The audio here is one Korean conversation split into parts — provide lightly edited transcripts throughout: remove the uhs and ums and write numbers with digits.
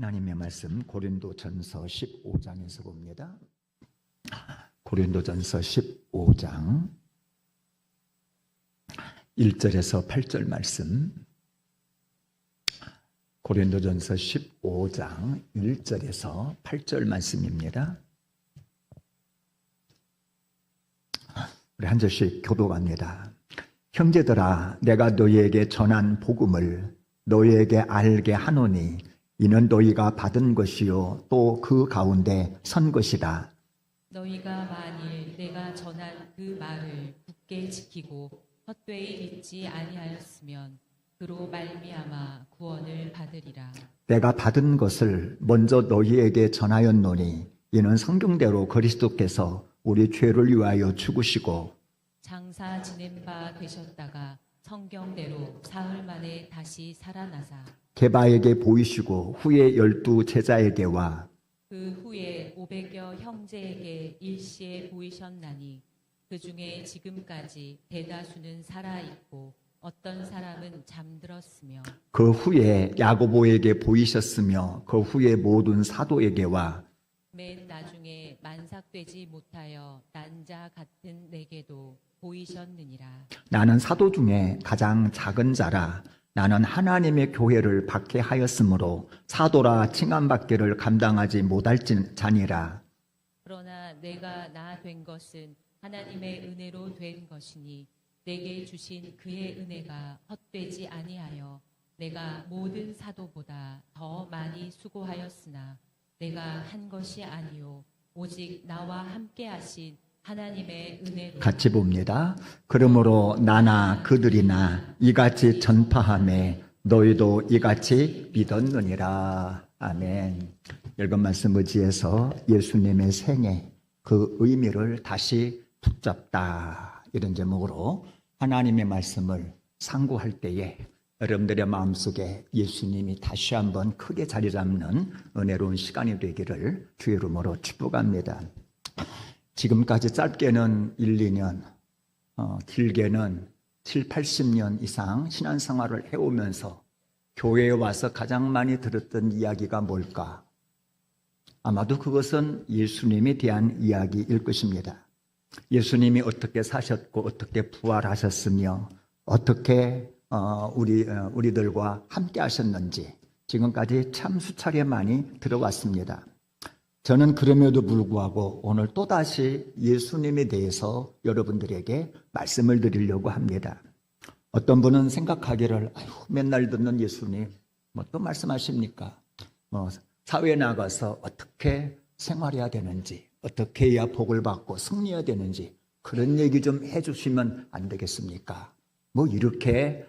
하나님의 말씀 고린도전서 15장에서 봅니다. 고린도전서 15장 1절에서 8절 말씀. 고린도전서 15장 1절에서 8절 말씀입니다. 우리 한 절씩 교독합니다. 형제들아, 내가 너희에게 전한 복음을 너희에게 알게 하노니 이는 너희가 받은 것이요 또 그 가운데 선 것이다. 너희가 만일 내가 전한 그 말을 굳게 지키고 헛되이 믿지 아니하였으면 그로 말미암아 구원을 받으리라. 내가 받은 것을 먼저 너희에게 전하였노니 이는 성경대로 그리스도께서 우리 죄를 위하여 죽으시고 장사 지낸 바 되셨다가 성경대로 사흘 만에 다시 살아나사 게바에게 보이시고 후에 12 제자에게와 그 후에 500여 형제에게 일시에 보이셨나니 그 중에 지금까지 대다수는 살아있고 어떤 사람은 잠들었으며 그 후에 야고보에게 보이셨으며 그 후에 모든 사도에게와 맨 나중에 만삭되지 못하여 난 자 같은 내게도 보이셨느니라. 나는 사도 중에 가장 작은 자라. 나는 하나님의 교회를 박해하였으므로 사도라 칭함받기를 감당하지 못할 자니라. 그러나 내가 나 된 것은 하나님의 은혜로 된 것이니 내게 주신 그의 은혜가 헛되지 아니하여 내가 모든 사도보다 더 많이 수고하였으나 내가 한 것이 아니요 오직 나와 함께 하신 하나님의 은혜로. 같이 봅니다. 그러므로 나나 그들이나 이같이 전파하매 너희도 이같이 믿었느니라. 아멘. 읽은 말씀 의지해서 예수님의 생애 그 의미를 다시 붙잡다, 이런 제목으로 하나님의 말씀을 상고할 때에 여러분들의 마음속에 예수님이 다시 한번 크게 자리 잡는 은혜로운 시간이 되기를 주의 이름으로 축복합니다. 지금까지 짧게는 1, 2년, 길게는 7, 80년 이상 신앙생활을 해오면서 교회에 와서 가장 많이 들었던 이야기가 뭘까? 아마도 그것은 예수님에 대한 이야기일 것입니다. 예수님이 어떻게 사셨고 어떻게 부활하셨으며 어떻게 우리들과 함께 하셨는지 지금까지 참 수차례 많이 들어왔습니다. 저는 그럼에도 불구하고 오늘 또다시 예수님에 대해서 여러분들에게 말씀을 드리려고 합니다. 어떤 분은 생각하기를 맨날 듣는 예수님 또 말씀하십니까? 사회에 나가서 어떻게 생활해야 되는지, 어떻게 해야 복을 받고 승리해야 되는지 그런 얘기 좀 해주시면 안 되겠습니까? 이렇게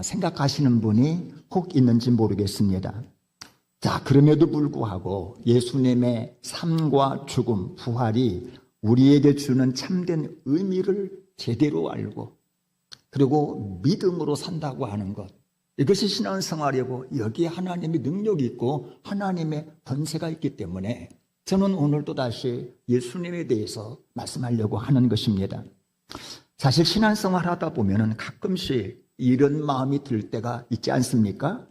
생각하시는 분이 혹 있는지 모르겠습니다. 자, 그럼에도 불구하고 예수님의 삶과 죽음, 부활이 우리에게 주는 참된 의미를 제대로 알고 그리고 믿음으로 산다고 하는 것, 이것이 신앙생활이고 여기에 하나님의 능력이 있고 하나님의 권세가 있기 때문에 저는 오늘 또다시 예수님에 대해서 말씀하려고 하는 것입니다. 사실 신앙생활 하다 보면 가끔씩 이런 마음이 들 때가 있지 않습니까?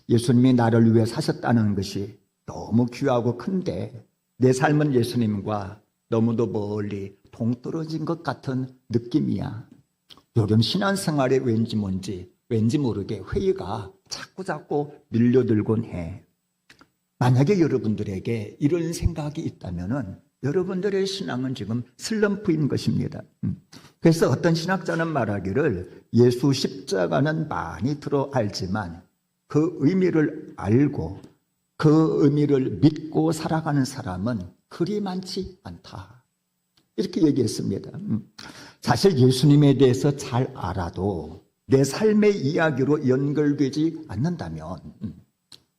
예수님이 나를 위해 사셨다는 것이 너무 귀하고 큰데 내 삶은 예수님과 너무도 멀리 동떨어진 것 같은 느낌이야. 요즘 신앙생활에 왠지 모르게 회의가 자꾸 밀려들곤 해. 만약에 여러분들에게 이런 생각이 있다면 여러분들의 신앙은 지금 슬럼프인 것입니다. 그래서 어떤 신학자는 말하기를 예수 십자가는 많이 들어 알지만 그 의미를 알고 그 의미를 믿고 살아가는 사람은 그리 많지 않다, 이렇게 얘기했습니다. 사실 예수님에 대해서 잘 알아도 내 삶의 이야기로 연결되지 않는다면,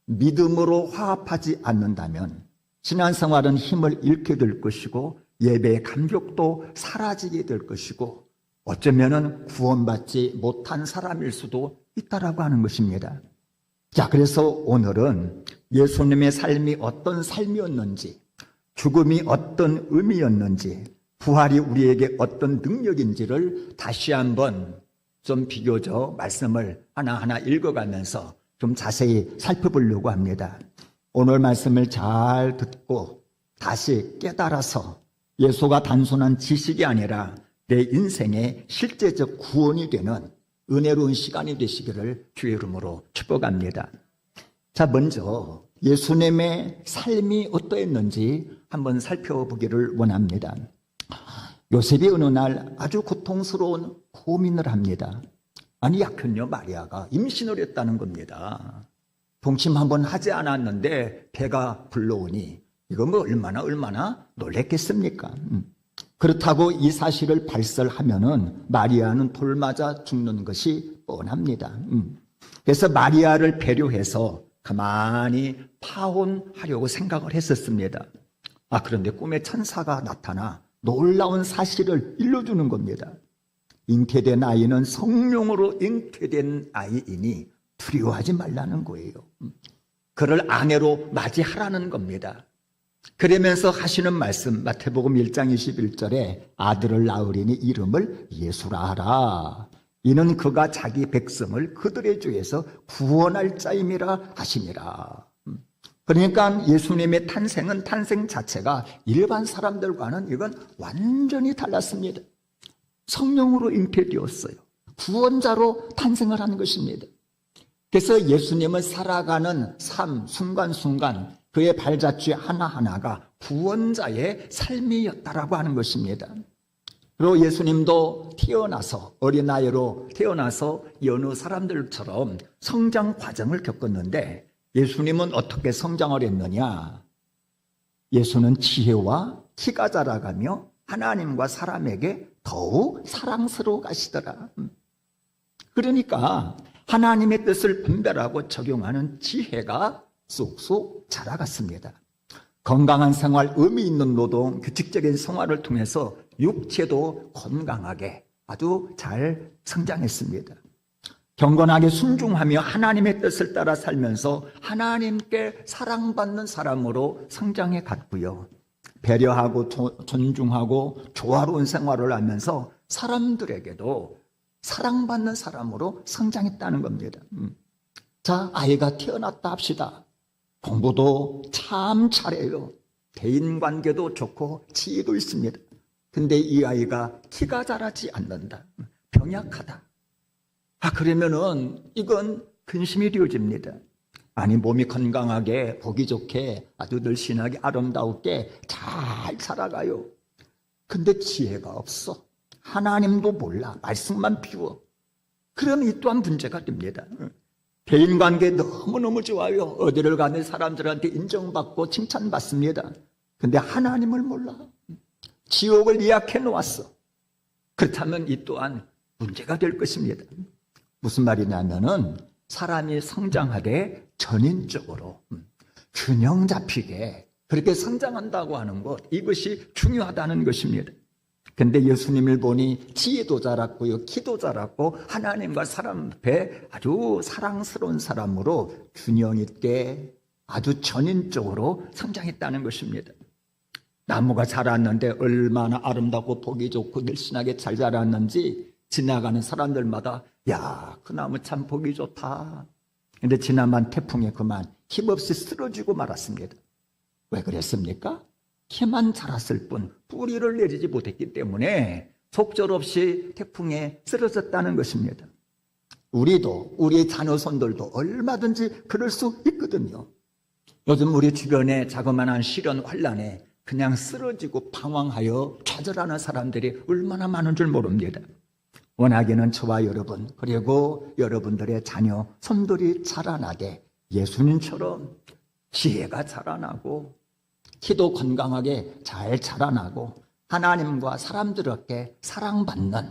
믿음으로 화합하지 않는다면 신앙생활은 힘을 잃게 될 것이고 예배의 감격도 사라지게 될 것이고 어쩌면 구원받지 못한 사람일 수도 있다라고 하는 것입니다. 자, 그래서 오늘은 예수님의 삶이 어떤 삶이었는지, 죽음이 어떤 의미였는지, 부활이 우리에게 어떤 능력인지를 다시 한번 좀 비교적 말씀을 하나하나 읽어가면서 좀 자세히 살펴보려고 합니다. 오늘 말씀을 잘 듣고 다시 깨달아서 예수가 단순한 지식이 아니라 내 인생의 실제적 구원이 되는 은혜로운 시간이 되시기를 주의 이름으로 축복합니다. 자, 먼저 예수님의 삶이 어떠했는지 한번 살펴보기를 원합니다. 요셉이 어느 날 아주 고통스러운 고민을 합니다. 아니, 약혼녀 마리아가 임신을 했다는 겁니다. 동침 한번 하지 않았는데 배가 불러오니 이거 뭐 얼마나 놀랬겠습니까? 그렇다고 이 사실을 발설하면은 마리아는 돌 맞아 죽는 것이 뻔합니다. 그래서 마리아를 배려해서 가만히 파혼하려고 생각을 했었습니다. 그런데 꿈에 천사가 나타나 놀라운 사실을 일러주는 겁니다. 잉태된 아이는 성령으로 잉태된 아이이니 두려워하지 말라는 거예요. 그를 아내로 맞이하라는 겁니다. 그러면서 하시는 말씀, 마태복음 1장 21절에 아들을 낳으리니 이름을 예수라 하라. 이는 그가 자기 백성을 그들의 죄에서 구원할 자임이라 하시니라. 그러니까 예수님의 탄생은 탄생 자체가 일반 사람들과는 이건 완전히 달랐습니다. 성령으로 잉태되었어요. 구원자로 탄생을 한 것입니다. 그래서 예수님은 살아가는 삶, 순간순간 그의 발자취 하나하나가 구원자의 삶이었다라고 하는 것입니다. 그리고 예수님도 태어나서 어린아이로 태어나서 여느 사람들처럼 성장 과정을 겪었는데 예수님은 어떻게 성장을 했느냐? 예수는 지혜와 키가 자라가며 하나님과 사람에게 더욱 사랑스러워 가시더라. 그러니까 하나님의 뜻을 분별하고 적용하는 지혜가 쏙쏙 자라갔습니다. 건강한 생활, 의미 있는 노동, 규칙적인 생활을 통해서 육체도 건강하게 아주 잘 성장했습니다. 경건하게 순종하며 하나님의 뜻을 따라 살면서 하나님께 사랑받는 사람으로 성장해 갔고요. 배려하고 존중하고 조화로운 생활을 하면서 사람들에게도 사랑받는 사람으로 성장했다는 겁니다. 자, 아이가 태어났다 합시다. 공부도 참 잘해요. 대인관계도 좋고 지혜도 있습니다. 근데 이 아이가 키가 자라지 않는다. 병약하다. 그러면은 이건 근심이 되어집니다. 아니, 몸이 건강하게 보기 좋게 아주 늘씬하게 아름다우게 잘 살아가요. 근데 지혜가 없어. 하나님도 몰라. 말씀만 비워. 그럼 이 또한 문제가 됩니다. 대인관계 너무너무 좋아요. 어디를 가는 사람들한테 인정받고 칭찬받습니다. 근데 하나님을 몰라. 지옥을 예약해 놓았어. 그렇다면 이 또한 문제가 될 것입니다. 무슨 말이냐면은 사람이 성장하되 전인적으로 균형 잡히게 그렇게 성장한다고 하는 것, 이것이 중요하다는 것입니다. 근데 예수님을 보니 지혜도 자랐고요, 키도 자랐고 하나님과 사람 앞에 아주 사랑스러운 사람으로 균형 있게 아주 전인적으로 성장했다는 것입니다. 나무가 자랐는데 얼마나 아름답고 보기 좋고 늘씬하게 잘 자랐는지 지나가는 사람들마다 야, 그 나무 참 보기 좋다. 근데 지난번 태풍에 그만 힘없이 쓰러지고 말았습니다. 왜 그랬습니까? 키만 자랐을 뿐 뿌리를 내리지 못했기 때문에 속절없이 태풍에 쓰러졌다는 것입니다. 우리도 우리의 자녀손들도 얼마든지 그럴 수 있거든요. 요즘 우리 주변에 자그마한 시련 환란에 그냥 쓰러지고 방황하여 좌절하는 사람들이 얼마나 많은 줄 모릅니다. 원하기는 저와 여러분 그리고 여러분들의 자녀 손들이 자라나게 예수님처럼 지혜가 자라나고 키도 건강하게 잘 자라나고 하나님과 사람들에게 사랑받는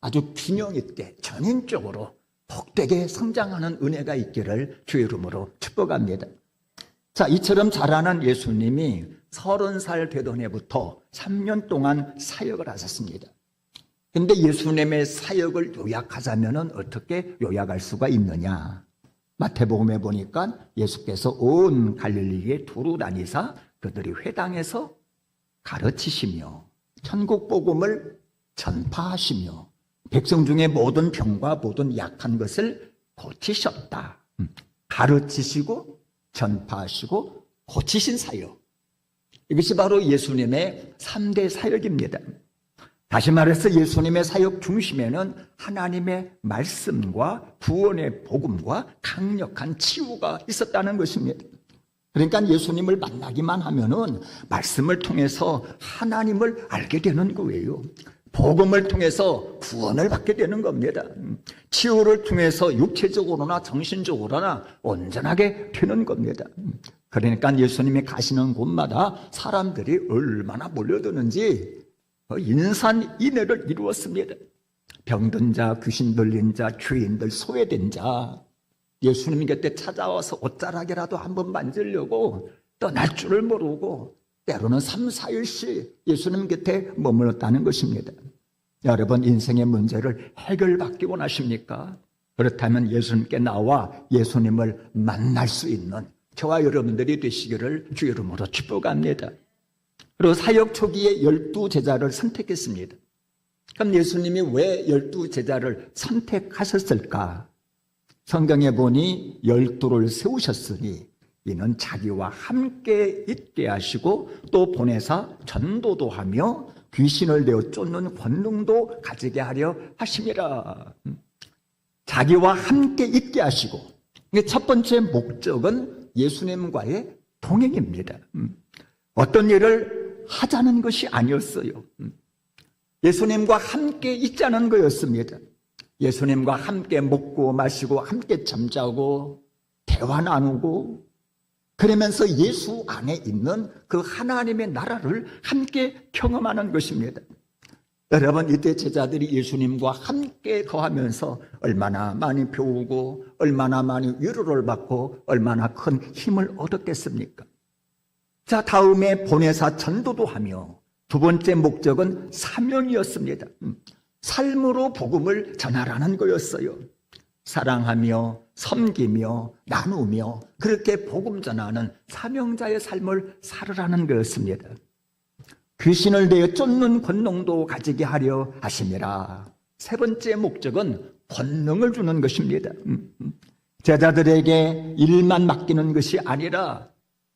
아주 균형 있게 전인적으로 복되게 성장하는 은혜가 있기를 주의 이름으로 축복합니다. 자, 이처럼 자라난 예수님이 30살 되던 해부터 3년 동안 사역을 하셨습니다. 근데 예수님의 사역을 요약하자면 어떻게 요약할 수가 있느냐? 마태복음에 보니까 예수께서 온 갈릴리에 두루 다니사 그들이 회당에서 가르치시며 천국 복음을 전파하시며 백성 중에 모든 병과 모든 약한 것을 고치셨다. 가르치시고 전파하시고 고치신 사역. 이것이 바로 예수님의 3대 사역입니다. 다시 말해서 예수님의 사역 중심에는 하나님의 말씀과 구원의 복음과 강력한 치유가 있었다는 것입니다. 그러니까 예수님을 만나기만 하면은 말씀을 통해서 하나님을 알게 되는 거예요. 복음을 통해서 구원을 받게 되는 겁니다. 치유를 통해서 육체적으로나 정신적으로나 온전하게 되는 겁니다. 그러니까 예수님이 가시는 곳마다 사람들이 얼마나 몰려드는지 인산인해를 이루었습니다. 병든 자, 귀신 들린 자, 죄인들, 소외된 자, 예수님 곁에 찾아와서 옷자락이라도 한번 만지려고 떠날 줄을 모르고 때로는 3, 4일씩 예수님 곁에 머물렀다는 것입니다. 여러분, 인생의 문제를 해결받기 원하십니까? 그렇다면 예수님께 나와 예수님을 만날 수 있는 저와 여러분들이 되시기를 주 이름으로 축복합니다. 그리고 사역 초기에 12제자를 선택했습니다. 그럼 예수님이 왜 12제자를 선택하셨을까? 성경에 보니 12를 세우셨으니 이는 자기와 함께 있게 하시고 또 보내사 전도도 하며 귀신을 내어 쫓는 권능도 가지게 하려 하심이라. 자기와 함께 있게 하시고, 첫 번째 목적은 예수님과의 동행입니다. 어떤 일을 하자는 것이 아니었어요. 예수님과 함께 있자는 거였습니다. 예수님과 함께 먹고 마시고 함께 잠자고 대화 나누고 그러면서 예수 안에 있는 그 하나님의 나라를 함께 경험하는 것입니다. 여러분, 이때 제자들이 예수님과 함께 거하면서 얼마나 많이 배우고 얼마나 많이 위로를 받고 얼마나 큰 힘을 얻었겠습니까? 자, 다음에 보내사 전도도 하며 두 번째 목적은 사명이었습니다. 삶으로 복음을 전하라는 거였어요. 사랑하며 섬기며 나누며 그렇게 복음 전하는 사명자의 삶을 살으라는 거였습니다. 귀신을 내어 쫓는 권능도 가지게 하려 하심이라. 세 번째 목적은 권능을 주는 것입니다. 제자들에게 일만 맡기는 것이 아니라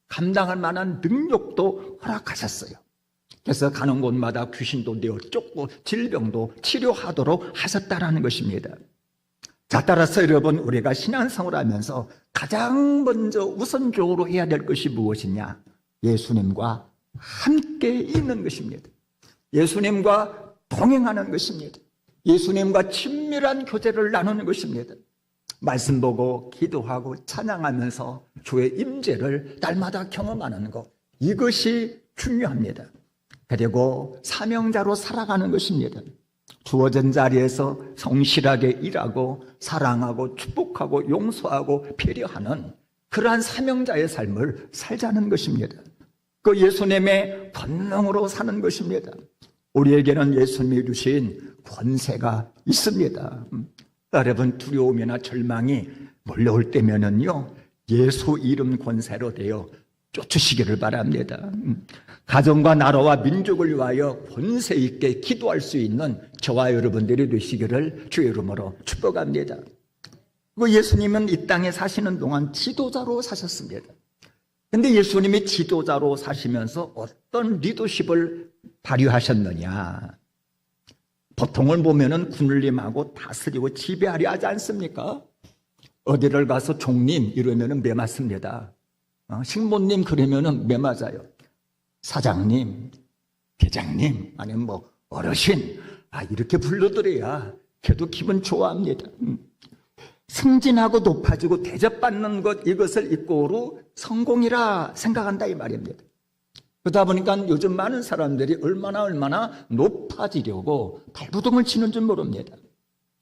감당할 만한 능력도 허락하셨어요. 그래서 가는 곳마다 귀신도 내어 쫓고 질병도 치료하도록 하셨다라는 것입니다. 자, 따라서 여러분, 우리가 신앙생활을 하면서 가장 먼저 우선적으로 해야 될 것이 무엇이냐? 예수님과 함께 있는 것입니다. 예수님과 동행하는 것입니다. 예수님과 친밀한 교제를 나누는 것입니다. 말씀 보고 기도하고 찬양하면서 주의 임재를 날마다 경험하는 것, 이것이 중요합니다. 그리고 사명자로 살아가는 것입니다. 주어진 자리에서 성실하게 일하고 사랑하고 축복하고 용서하고 배려하는 그러한 사명자의 삶을 살자는 것입니다. 그 예수님의 권능으로 사는 것입니다. 우리에게는 예수님이 주신 권세가 있습니다. 여러분, 두려움이나 절망이 몰려올 때면은요, 예수 이름 권세로 되어 쫓으시기를 바랍니다. 가정과 나라와 민족을 위하여 권세 있게 기도할 수 있는 저와 여러분들이 되시기를 주의 이름으로 축복합니다. 그리고 예수님은 이 땅에 사시는 동안 지도자로 사셨습니다. 그런데 예수님이 지도자로 사시면서 어떤 리더십을 발휘하셨느냐? 보통을 보면은 군림하고 다스리고 지배하려 하지 않습니까? 어디를 가서 종님 이러면은 매 맞습니다. 식모님 그러면은 매 맞아요. 사장님, 대장님, 아니면 뭐 어르신, 이렇게 불러드려야 걔도 기분 좋아합니다. 승진하고 높아지고 대접받는 것, 이것을 이꼬로 성공이라 생각한다 이 말입니다. 그러다 보니까 요즘 많은 사람들이 얼마나 높아지려고 발부동을 치는 줄 모릅니다.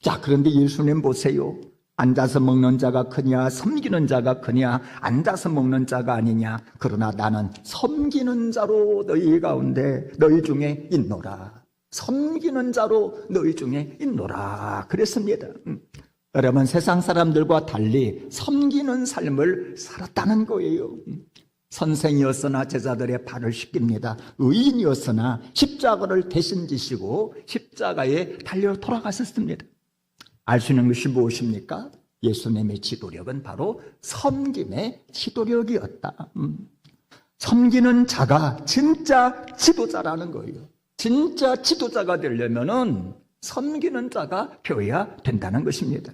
자, 그런데 예수님 보세요. 앉아서 먹는 자가 크냐 섬기는 자가 크냐, 앉아서 먹는 자가 아니냐. 그러나 나는 섬기는 자로 너희 가운데 너희 중에 있노라. 섬기는 자로 너희 중에 있노라 그랬습니다. 여러분, 세상 사람들과 달리 섬기는 삶을 살았다는 거예요. 선생이었으나 제자들의 발을 씻깁니다. 의인이었으나 십자가를 대신 지시고 십자가에 달려 돌아가셨습니다. 알 수 있는 것이 무엇입니까? 예수님의 지도력은 바로 섬김의 지도력이었다. 섬기는 자가 진짜 지도자라는 거예요. 진짜 지도자가 되려면은 섬기는 자가 되어야 된다는 것입니다.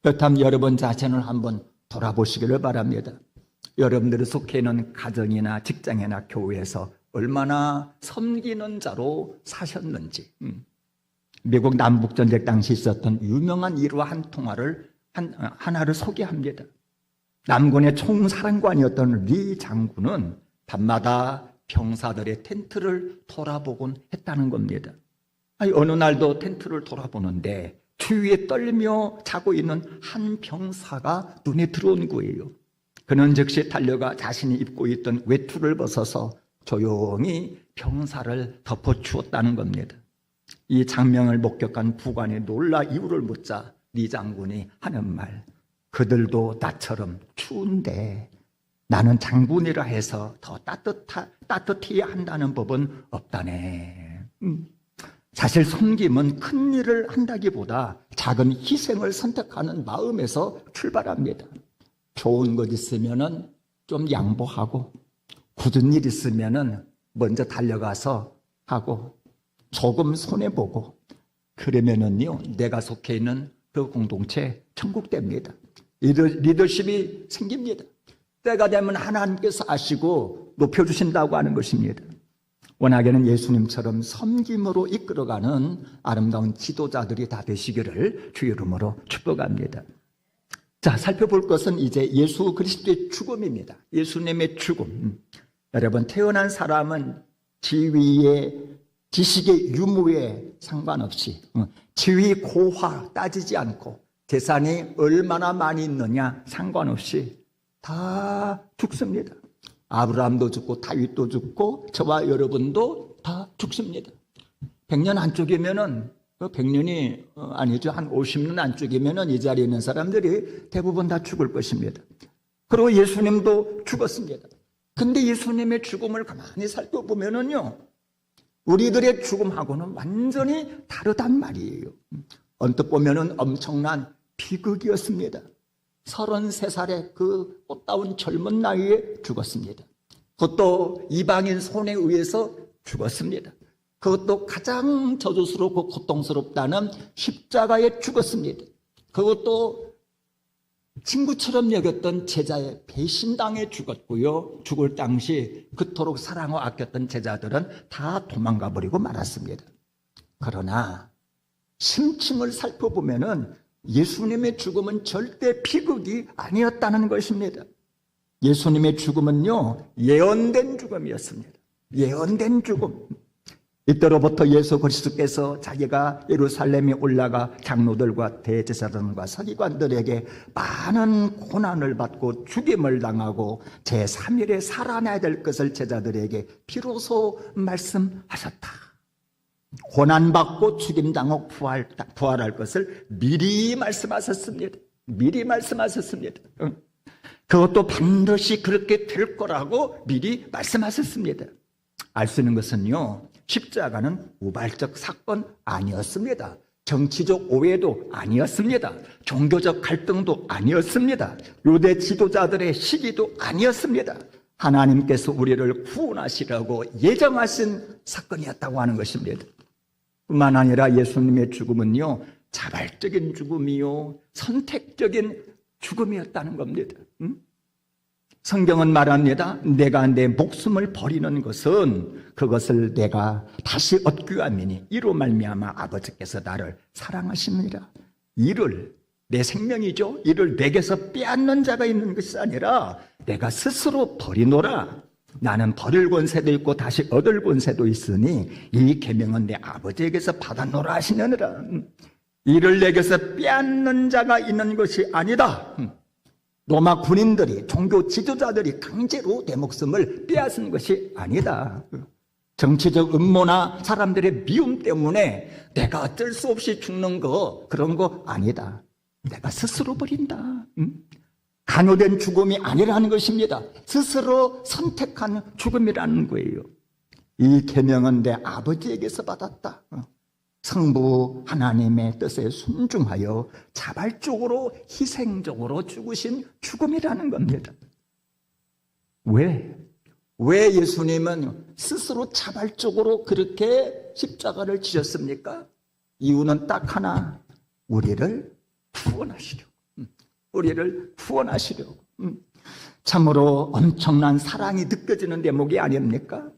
그렇다면 여러분 자신을 한번 돌아보시기를 바랍니다. 여러분들이 속해 있는 가정이나 직장이나 교회에서 얼마나 섬기는 자로 사셨는지. 미국 남북전쟁 당시 있었던 유명한 일화 한 통화를 하나를 소개합니다. 남군의 총사령관이었던 리 장군은 밤마다 병사들의 텐트를 돌아보곤 했다는 겁니다. 어느 날도 텐트를 돌아보는데 추위에 떨며 자고 있는 한 병사가 눈에 들어온 거예요. 그는 즉시 달려가 자신이 입고 있던 외투를 벗어서 조용히 병사를 덮어주었다는 겁니다. 이 장면을 목격한 부관이 놀라 이유를 묻자 리 장군이 하는 말, 그들도 나처럼 추운데 나는 장군이라 해서 더 따뜻해야 한다는 법은 없다네. 사실 섬김은 큰 일을 한다기보다 작은 희생을 선택하는 마음에서 출발합니다. 좋은 것 있으면은 좀 양보하고, 굳은 일 있으면은 먼저 달려가서 하고, 조금 손해보고, 그러면은요, 내가 속해 있는 그 공동체 천국됩니다. 리더십이 생깁니다. 때가 되면 하나님께서 아시고 높여주신다고 하는 것입니다. 원하게는 예수님처럼 섬김으로 이끌어가는 아름다운 지도자들이 다 되시기를 주 이름으로 축복합니다. 자, 살펴볼 것은 이제 예수 그리스도의 죽음입니다. 예수님의 죽음. 여러분, 태어난 사람은 지위에, 지식의 유무에 상관없이, 지위 고하 따지지 않고, 재산이 얼마나 많이 있느냐 상관없이 다 죽습니다. 아브라함도 죽고 다윗도 죽고 저와 여러분도 다 죽습니다. 100년 안쪽이면은, 100년이 아니죠. 한 50년 안쪽이면은 이 자리에 있는 사람들이 대부분 다 죽을 것입니다. 그리고 예수님도 죽었습니다. 근데 예수님의 죽음을 가만히 살펴보면은요, 우리들의 죽음하고는 완전히 다르단 말이에요. 언뜻 보면은 엄청난 비극이었습니다. 33살의 그 꽃다운 젊은 나이에 죽었습니다. 그것도 이방인 손에 의해서 죽었습니다. 그것도 가장 저주스럽고 고통스럽다는 십자가에 죽었습니다. 그것도 친구처럼 여겼던 제자의 배신당해 죽었고요. 죽을 당시 그토록 사랑하고 아꼈던 제자들은 다 도망가 버리고 말았습니다. 그러나 심층을 살펴보면은 예수님의 죽음은 절대 비극이 아니었다는 것입니다. 예수님의 죽음은요, 예언된 죽음이었습니다. 예언된 죽음. 이때로부터 예수 그리스도께서 자기가 예루살렘에 올라가 장로들과 대제사장과 서기관들에게 많은 고난을 받고 죽임을 당하고 제3일에 살아나야 될 것을 제자들에게 비로소 말씀하셨다. 고난받고 죽임당하고 부활할 것을 미리 말씀하셨습니다. 미리 말씀하셨습니다. 그것도 반드시 그렇게 될 거라고 미리 말씀하셨습니다. 알 수 있는 것은요, 십자가는 우발적 사건 아니었습니다. 정치적 오해도 아니었습니다. 종교적 갈등도 아니었습니다. 유대 지도자들의 시기도 아니었습니다. 하나님께서 우리를 구원하시려고 예정하신 사건이었다고 하는 것입니다. 뿐만 아니라 예수님의 죽음은요, 자발적인 죽음이요, 선택적인 죽음이었다는 겁니다. 성경은 말합니다. 내가 내 목숨을 버리는 것은 그것을 내가 다시 얻기 위함이니 이로 말미암아 아버지께서 나를 사랑하십니다. 이를, 내 생명이죠, 이를 내게서 빼앗는 자가 있는 것이 아니라 내가 스스로 버리노라. 나는 버릴 권세도 있고 다시 얻을 권세도 있으니 이 계명은 내 아버지에게서 받아노라 하시느니라. 이를 내게서 빼앗는 자가 있는 것이 아니다. 로마 군인들이, 종교 지도자들이 강제로 내 목숨을 빼앗은 것이 아니다. 정치적 음모나 사람들의 미움 때문에 내가 어쩔 수 없이 죽는 거, 그런 거 아니다. 내가 스스로 버린다. 강요된 죽음이 아니라는 것입니다. 스스로 선택한 죽음이라는 거예요. 이 계명은 내 아버지에게서 받았다. 성부 하나님의 뜻에 순종하여 자발적으로 희생적으로 죽으신 죽음이라는 겁니다. 왜 예수님은 스스로 자발적으로 그렇게 십자가를 지셨습니까? 이유는 딱 하나, 우리를 구원하시려고. 우리를 구원하시려고. 참으로 엄청난 사랑이 느껴지는 대목이 아닙니까?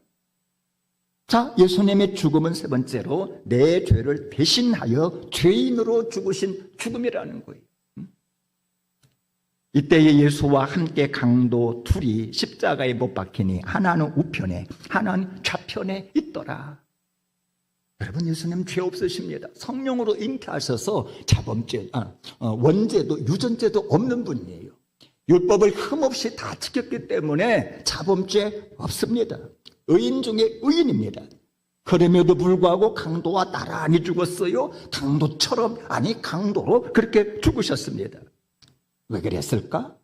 자, 예수님의 죽음은 세 번째로 내 죄를 대신하여 죄인으로 죽으신 죽음이라는 거예요. 이때에 예수와 함께 강도 둘이 십자가에 못 박히니 하나는 우편에 하나는 좌편에 있더라. 여러분, 예수님 죄 없으십니다. 성령으로 잉태하셔서 자범죄, 원죄도 유전죄도 없는 분이에요. 율법을 흠없이 다 지켰기 때문에 자범죄 없습니다. 의인 중에 의인입니다. 그럼에도 불구하고 강도와 나란히 죽었어요. 강도처럼, 아니 강도로 그렇게 죽으셨습니다. 왜 그랬을까?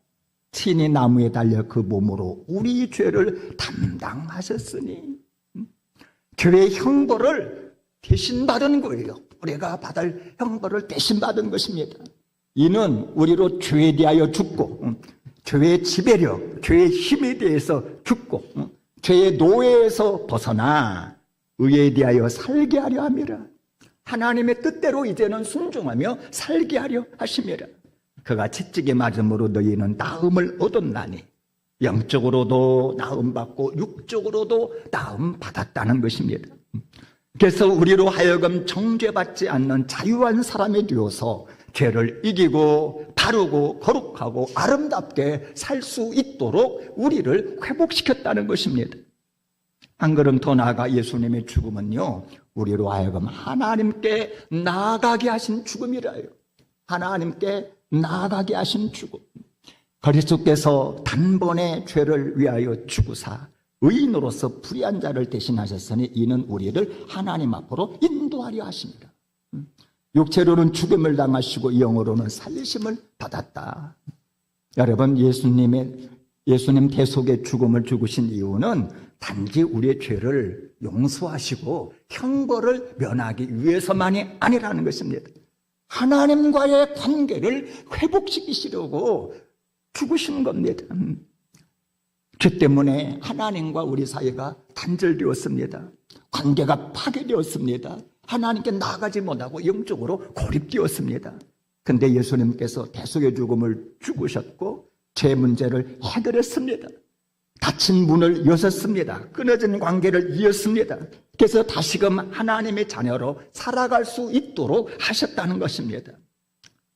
친히 나무에 달려 그 몸으로 우리 죄를 담당하셨으니 죄의 형벌을 대신 받은 거예요. 우리가 받을 형벌을 대신 받은 것입니다. 이는 우리로 죄에 대하여 죽고 죄의 지배력, 죄의 힘에 대해서 죽고 죄의 노예에서 벗어나 의에 대하여 살게 하려 함이라. 하나님의 뜻대로 이제는 순종하며 살게 하려 하심이라. 그가 채찍에 맞음으로 너희는 나음을 얻었나니 영적으로도 나음받고 육적으로도 나음받았다는 것입니다. 그래서 우리로 하여금 정죄받지 않는 자유한 사람이 되어서 죄를 이기고 바르고 거룩하고 아름답게 살 수 있도록 우리를 회복시켰다는 것입니다. 한 걸음 더 나아가 예수님의 죽음은요, 우리로 하여금 하나님께 나아가게 하신 죽음이라요. 하나님께 나아가게 하신 죽음. 그리스도께서 단번에 죄를 위하여 죽으사 의인으로서 불의한 자를 대신하셨으니 이는 우리를 하나님 앞으로 인도하려 하십니다. 육체로는 죽음을 당하시고 영으로는 살리심을 받았다. 여러분, 예수님 대속의 죽음을 죽으신 이유는 단지 우리의 죄를 용서하시고 형벌을 면하기 위해서만이 아니라는 것입니다. 하나님과의 관계를 회복시키시려고 죽으시는 겁니다. 죄 때문에 하나님과 우리 사이가 단절되었습니다. 관계가 파괴되었습니다. 하나님께 나아가지 못하고 영적으로 고립되었습니다. 그런데 예수님께서 대속의 죽음을 죽으셨고 죄 문제를 해결했습니다. 닫힌 문을 여셨습니다. 끊어진 관계를 이었습니다. 그래서 다시금 하나님의 자녀로 살아갈 수 있도록 하셨다는 것입니다.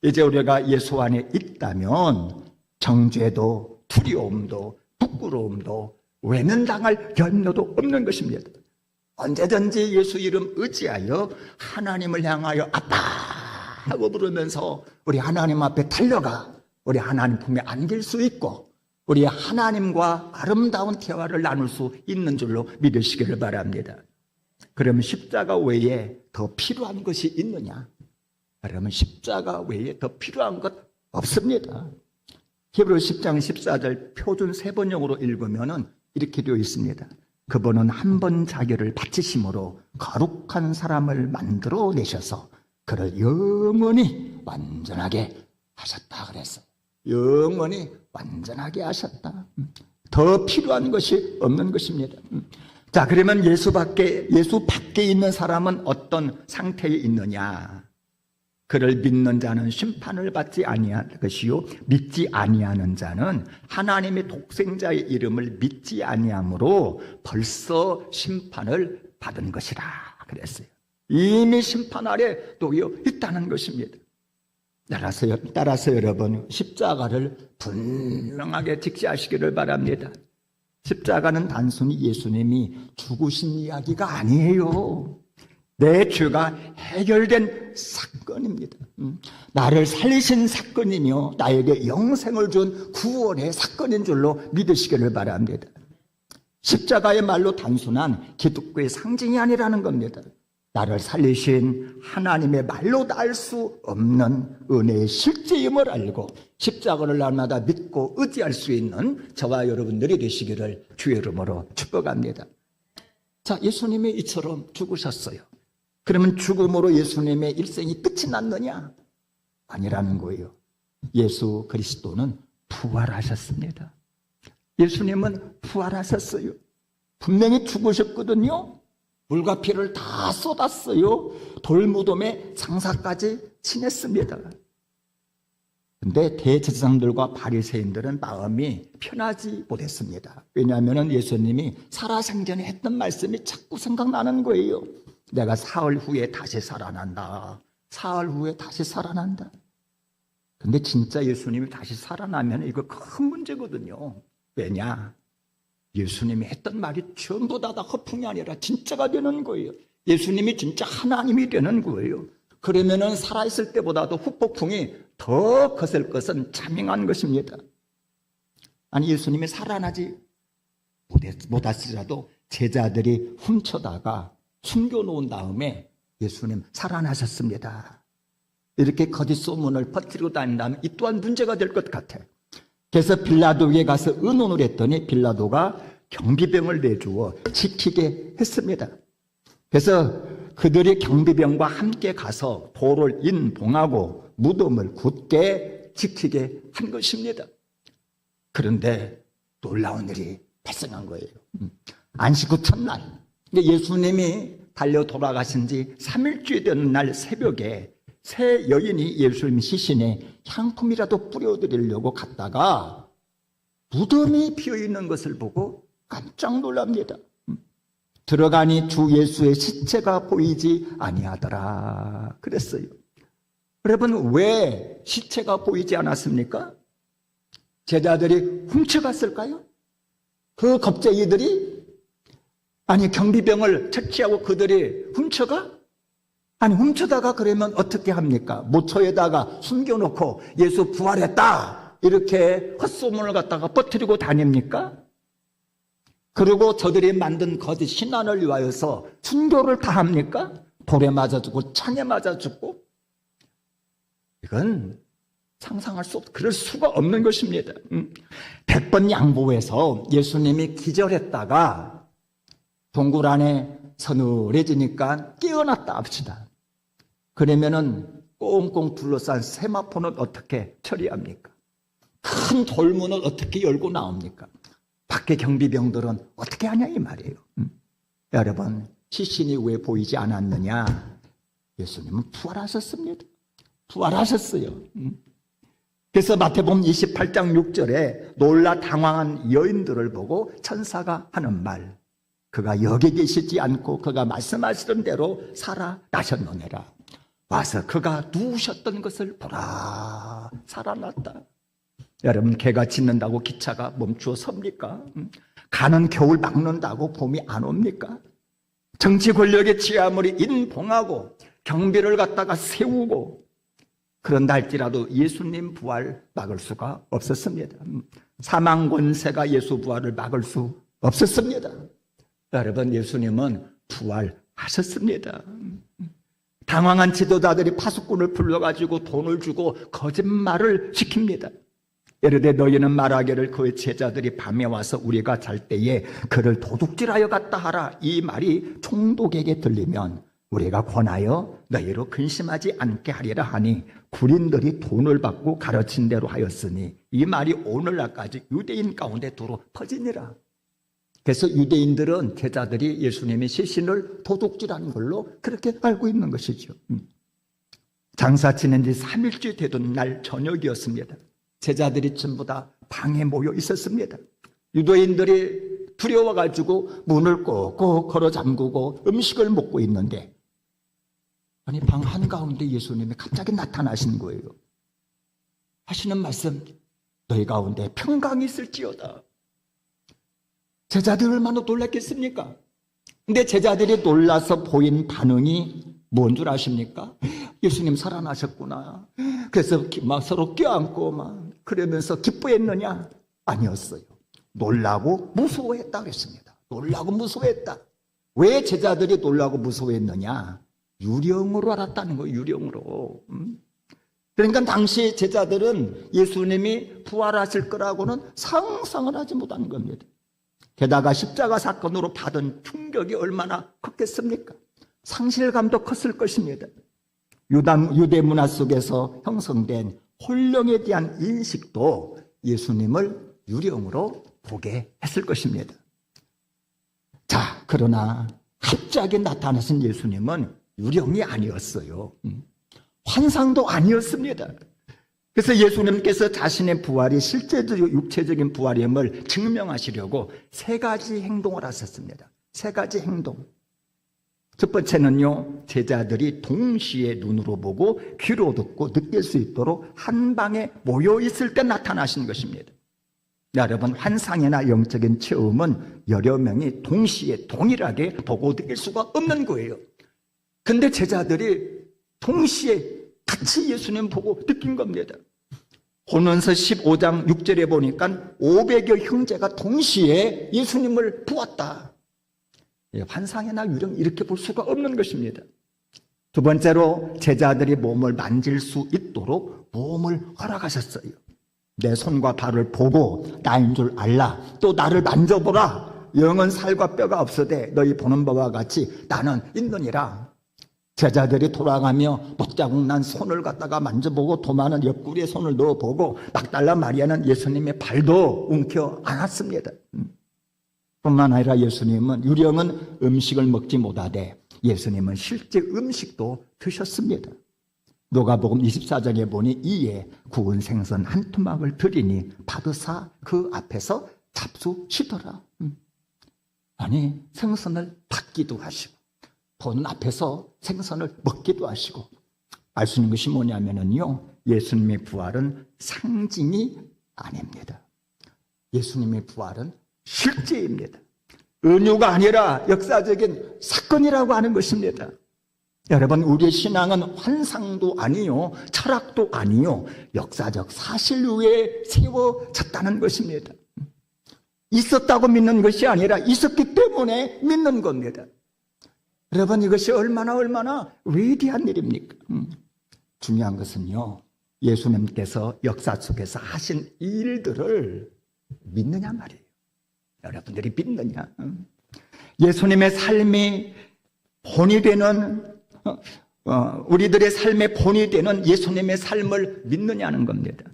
이제 우리가 예수 안에 있다면 정죄도 두려움도 부끄러움도 외면당할 염려도 없는 것입니다. 언제든지 예수 이름 의지하여 하나님을 향하여 아빠 하고 부르면서 우리 하나님 앞에 달려가 우리 하나님 품에 안길 수 있고 우리 하나님과 아름다운 대화를 나눌 수 있는 줄로 믿으시기를 바랍니다. 그러면 십자가 외에 더 필요한 것이 있느냐? 그러면 십자가 외에 더 필요한 것 없습니다. 히브리서 10장 14절 표준 세번역으로 읽으면 이렇게 되어 있습니다. 그분은 한 번 자기를 바치심으로 거룩한 사람을 만들어 내셔서 그를 영원히 완전하게 하셨다 그랬어요. 영원히 완전하게 하셨다. 더 필요한 것이 없는 것입니다. 자, 그러면 예수 밖에 있는 사람은 어떤 상태에 있느냐? 그를 믿는 자는 심판을 받지 아니할 것이요 믿지 아니하는 자는 하나님의 독생자의 이름을 믿지 아니함으로 벌써 심판을 받은 것이라 그랬어요. 이미 심판 아래 놓여 있다는 것입니다. 따라서 여러분 십자가를 분명하게 직시하시기를 바랍니다. 십자가는 단순히 예수님이 죽으신 이야기가 아니에요. 내 죄가 해결된 사건입니다. 나를 살리신 사건이며 나에게 영생을 준 구원의 사건인 줄로 믿으시기를 바랍니다. 십자가의 말로 단순한 기독교의 상징이 아니라는 겁니다. 나를 살리신 하나님의 말로 다 알 수 없는 은혜의 실제임을 알고 십자가를 날마다 믿고 의지할 수 있는 저와 여러분들이 되시기를 주의 이름으로 축복합니다. 자, 예수님이 이처럼 죽으셨어요. 그러면 죽음으로 예수님의 일생이 끝이 났느냐? 아니라는 거예요. 예수 그리스도는 부활하셨습니다. 예수님은 부활하셨어요. 분명히 죽으셨거든요. 물과 피를 다 쏟았어요. 돌무덤에 장사까지 지냈습니다. 근데 대제사장들과 바리새인들은 마음이 편하지 못했습니다. 왜냐하면 예수님이 살아생전에 했던 말씀이 자꾸 생각나는 거예요. 내가 사흘 후에 다시 살아난다. 사흘 후에 다시 살아난다. 근데 진짜 예수님이 다시 살아나면 이거 큰 문제거든요. 왜냐? 예수님이 했던 말이 전부 다 허풍이 아니라 진짜가 되는 거예요. 예수님이 진짜 하나님이 되는 거예요. 그러면은 살아있을 때보다도 후폭풍이 더 거셀 것은 자명한 것입니다. 아니, 예수님이 살아나지 못하시더라도 제자들이 훔쳐다가 숨겨놓은 다음에 예수님 살아나셨습니다. 이렇게 거짓 소문을 퍼뜨리고 다닌다면 이 또한 문제가 될 것 같아요. 그래서 빌라도에게 가서 의논을 했더니 빌라도가 경비병을 내주어 지키게 했습니다. 그래서 그들이 경비병과 함께 가서 돌을 인봉하고 무덤을 굳게 지키게 한 것입니다. 그런데 놀라운 일이 발생한 거예요. 안식 후 첫날, 예수님이 달려 돌아가신 지 3일째 되는 날 새벽에 세 여인이 예수님 시신에 향품이라도 뿌려드리려고 갔다가 무덤이 비어있는 것을 보고 깜짝 놀랍니다. 들어가니 주 예수의 시체가 보이지 아니하더라 그랬어요. 여러분, 왜 시체가 보이지 않았습니까? 제자들이 훔쳐갔을까요? 그 겁쟁이들이? 아니, 경비병을 처치하고 그들이 훔쳐가? 아니, 훔쳐다가 그러면 어떻게 합니까? 모처에다가 숨겨놓고 예수 부활했다 이렇게 헛소문을 갖다가 퍼뜨리고 다닙니까? 그리고 저들이 만든 거짓 신앙을 위하여서 순교를 다 합니까? 돌에 맞아 죽고 창에 맞아 죽고? 이건 상상할 수 없고 그럴 수가 없는 것입니다. 100번 양보해서 예수님이 기절했다가 동굴 안에 서늘해지니까 깨어났다 합시다. 그러면은 꽁꽁 둘러싼 세마포는 어떻게 처리합니까? 큰 돌문을 어떻게 열고 나옵니까? 밖에 경비병들은 어떻게 하냐 이 말이에요. 여러분, 시신이 왜 보이지 않았느냐? 예수님은 부활하셨습니다. 부활하셨어요. 그래서 마태복음 28장 6절에 놀라 당황한 여인들을 보고 천사가 하는 말, 그가 여기 계시지 않고 그가 말씀하시던 대로 살아나셨느니라. 와서 그가 누우셨던 것을 보라, 살아났다. 여러분, 개가 짖는다고 기차가 멈추어 섭니까? 가는 겨울 막는다고 봄이 안 옵니까? 정치 권력의 지하물이 인봉하고 경비를 갖다가 세우고 그런다 할지라도 예수님 부활 막을 수가 없었습니다. 사망 권세가 예수 부활을 막을 수 없었습니다. 여러분, 예수님은 부활하셨습니다. 당황한 지도자들이 파수꾼을 불러가지고 돈을 주고 거짓말을 시킵니다. 이르되 너희는 말하기를 그의 제자들이 밤에 와서 우리가 잘 때에 그를 도둑질하여 갔다 하라. 이 말이 총독에게 들리면 우리가 권하여 너희로 근심하지 않게 하리라 하니 군인들이 돈을 받고 가르친 대로 하였으니 이 말이 오늘날까지 유대인 가운데 두루 퍼지니라. 그래서 유대인들은 제자들이 예수님의 시신을 도둑질하는 걸로 그렇게 알고 있는 것이죠. 장사 지낸 지 3일째 되던 날 저녁이었습니다. 제자들이 전부 다 방에 모여 있었습니다. 유대인들이 두려워가지고 문을 꼭꼭 걸어 잠그고 음식을 먹고 있는데, 아니, 방 한가운데 예수님이 갑자기 나타나신 거예요. 하시는 말씀, 너희 가운데 평강이 있을지어다. 제자들이 얼마나 놀랐겠습니까? 근데 제자들이 놀라서 보인 반응이 뭔 줄 아십니까? 예수님 살아나셨구나. 그래서 막 서로 껴안고 막 그러면서 기뻐했느냐? 아니었어요. 놀라고 무서워했다 그랬습니다. 놀라고 무서워했다. 왜 제자들이 놀라고 무서워했느냐? 유령으로 알았다는 거예요. 유령으로. 그러니까 당시 제자들은 예수님이 부활하실 거라고는 상상을 하지 못한 겁니다. 게다가 십자가 사건으로 받은 충격이 얼마나 컸겠습니까? 상실감도 컸을 것입니다. 유대 문화 속에서 형성된 혼령에 대한 인식도 예수님을 유령으로 보게 했을 것입니다. 자, 그러나 갑자기 나타나신 예수님은 유령이 아니었어요. 환상도 아니었습니다. 그래서 예수님께서 자신의 부활이 실제적인 육체적인 부활임을 증명하시려고 세 가지 행동을 하셨습니다. 세 가지 행동. 첫 번째는요, 제자들이 동시에 눈으로 보고 귀로 듣고 느낄 수 있도록 한 방에 모여 있을 때 나타나신 것입니다. 여러분, 환상이나 영적인 체험은 여러 명이 동시에 동일하게 보고 느낄 수가 없는 거예요. 근데 제자들이 동시에 같이 예수님 보고 느낀 겁니다. 고린도서 15장 6절에 보니까 500여 형제가 동시에 예수님을 보았다. 환상이나 유령 이렇게 볼 수가 없는 것입니다. 두 번째로 제자들이 몸을 만질 수 있도록 몸을 허락하셨어요. 내 손과 발을 보고 나인 줄 알라. 또 나를 만져보라. 영은 살과 뼈가 없으되 너희 보는 바와 같이 나는 있느니라. 제자들이 돌아가며 못자국 난 손을 갖다가 만져보고 도마는 옆구리에 손을 넣어보고 막달라 마리아는 예수님의 발도 움켜 안았습니다. 뿐만 아니라 예수님은 유령은 음식을 먹지 못하되 예수님은 실제 음식도 드셨습니다. 누가복음 24장에 보니 이에 구운 생선 한 토막을 드리니 받으사 그 앞에서 잡수시더라. 아니, 생선을 받기도 하시고 보는 앞에서 생선을 먹기도 하시고, 알 수 있는 것이 뭐냐면요, 예수님의 부활은 상징이 아닙니다. 예수님의 부활은 실제입니다. 은유가 아니라 역사적인 사건이라고 하는 것입니다. 여러분, 우리의 신앙은 환상도 아니요, 철학도 아니요, 역사적 사실 위에 세워졌다는 것입니다. 있었다고 믿는 것이 아니라 있었기 때문에 믿는 겁니다. 여러분, 이것이 얼마나 위대한 일입니까? 중요한 것은요, 예수님께서 역사 속에서 하신 일들을 믿느냐 말이에요. 여러분들이 믿느냐? 예수님의 삶이 본이 되는, 우리들의 삶의 본이 되는 예수님의 삶을 믿느냐는 겁니다.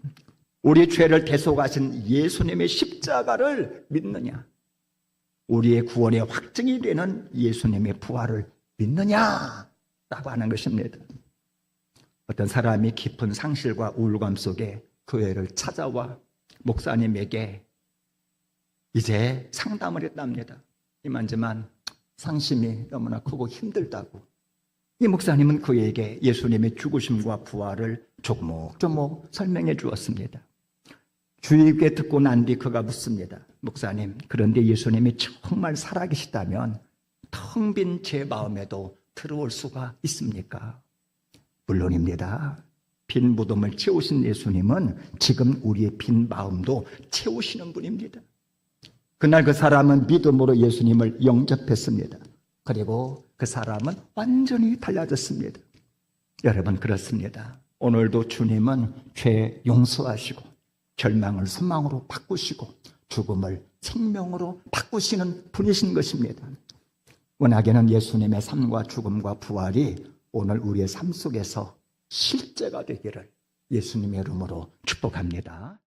우리 죄를 대속하신 예수님의 십자가를 믿느냐? 우리의 구원의 확증이 되는 예수님의 부활을 믿느냐라고 하는 것입니다. 어떤 사람이 깊은 상실과 우울감 속에 교회를 찾아와 목사님에게 이제 상담을 했답니다. 이만저만 상심이 너무나 크고 힘들다고. 이 목사님은 그에게 예수님의 죽으심과 부활을 조목조목 설명해 주었습니다. 주의 깊게 듣고 난 뒤 그가 묻습니다. 목사님, 그런데 예수님이 정말 살아계시다면 텅 빈 제 마음에도 들어올 수가 있습니까? 물론입니다. 빈 무덤을 채우신 예수님은 지금 우리의 빈 마음도 채우시는 분입니다. 그날 그 사람은 믿음으로 예수님을 영접했습니다. 그리고 그 사람은 완전히 달라졌습니다. 여러분, 그렇습니다. 오늘도 주님은 죄 용서하시고 절망을 소망으로 바꾸시고 죽음을 생명으로 바꾸시는 분이신 것입니다. 원하게는 예수님의 삶과 죽음과 부활이 오늘 우리의 삶 속에서 실제가 되기를 예수님의 이름으로 축복합니다.